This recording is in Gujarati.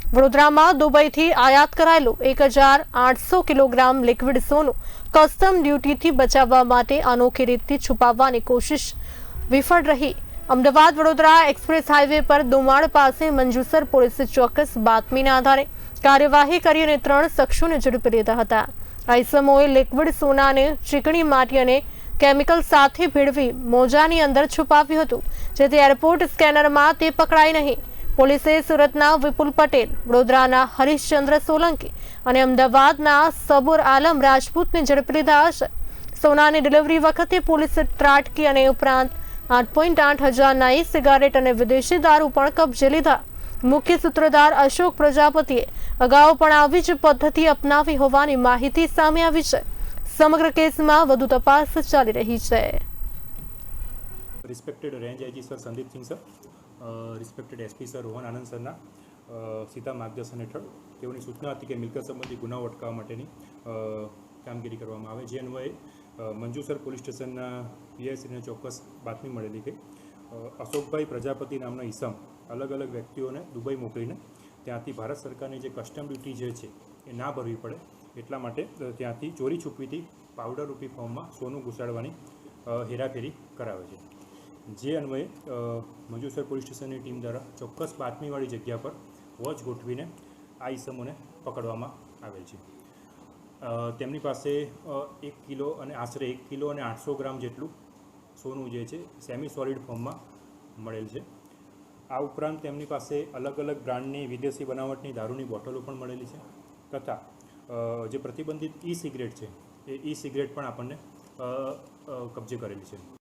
વડોદરામાં દુબઈથી આયાત કરાયેલું 1800 કિલોગ્રામ લિક્વિડ સોનું કસ્ટમ ડ્યુટીથી બચાવવા માટે અનોખી રીતથી છુપાવવાની કોશિશ વિફળ રહી। અમદાવાદ વડોદરા એક્સપ્રેસ હાઈવે પર દુમાણ પાસે મંજુસર પોલીસે ચોક્કસ બાતમીના આધારે કાર્યવાહી કરી અને 3 શખ્સોને ઝડપી લીધા હતા। આ ઇસમોએ લિક્વિડ સોનાને ચીકણી માટી અને કેમિકલ સાથે ભેળવી મોજાની અંદર છુપાવ્યું હતું, જેથી એરપોર્ટ સ્કેનરમાં તે પકડાઈ નહીં। પોલીસે સુરતના વિપુલ પટેલ, વડોદરાના હરીશચંદ્ર સોલંકી અને અમદાવાદના સબુર આલમ રાજપૂતને ઝડપી લીધા છે। સોનાની ડિલિવરી વખતે પોલીસે ત્રાટકી અને ઉપરાંત 8.8 હજારના સિગારેટ અને વિદેશી દારૂ પણ કબજે લીધા। મુખ્ય સૂત્રધાર અશોક પ્રજાપતિએ અગાઉ પણ આવી જ પદ્ધતિ અપનાવી હોવાની માહિતી સામે આવી છે। સમગ્ર કેસમાં વધુ તપાસ ચાલી રહી છે। Respected range IG sir Sandeep Singh sir, respected SP sir Rohan Anand સરના સીધા માર્ગદર્શન હેઠળ તેઓની સૂચના હતી કે મિલકત સંબંધી ગુનાઓ અટકાવવા માટેની કામગીરી કરવામાં આવે। જે અન્વયે મંજુસર પોલીસ સ્ટેશનના પીઆઈશ્રીને ચોક્કસ બાતમી મળેલી કે અશોકભાઈ પ્રજાપતિ નામના ઈસમ અલગ અલગ વ્યક્તિઓને દુબઈ મોકલીને ત્યાંથી ભારત સરકારની જે કસ્ટમ ડ્યુટી જે છે એ ના ભરવી પડે એટલા માટે ત્યાંથી ચોરી છુપીથી પાવડર રૂપી ફોર્મમાં સોનું ઘુસાડવાની હેરાફેરી કરાવે છે। જે અન્વયે મંજુસર પોલીસ સ્ટેશનની ટીમ દ્વારા ચોક્કસ બાતમીવાળી જગ્યા પર વોચ ગોઠવીને આ ઈસમોને પકડવામાં આવેલ છે। તેમની પાસે 1 કિલો અને આશરે 1 કિલો અને 800 ગ્રામ જેટલું સોનું જે છે સેમી સોલિડ ફોર્મમાં મળેલ છે। આ ઉપરાંત તેમની પાસે અલગ અલગ બ્રાન્ડની વિદેશી બનાવટની દારૂની બોટલો પણ મળેલી છે તથા જે પ્રતિબંધિત ઈ સિગરેટ છે એ ઈ સિગરેટ પણ આપણને કબજે કરેલી છે।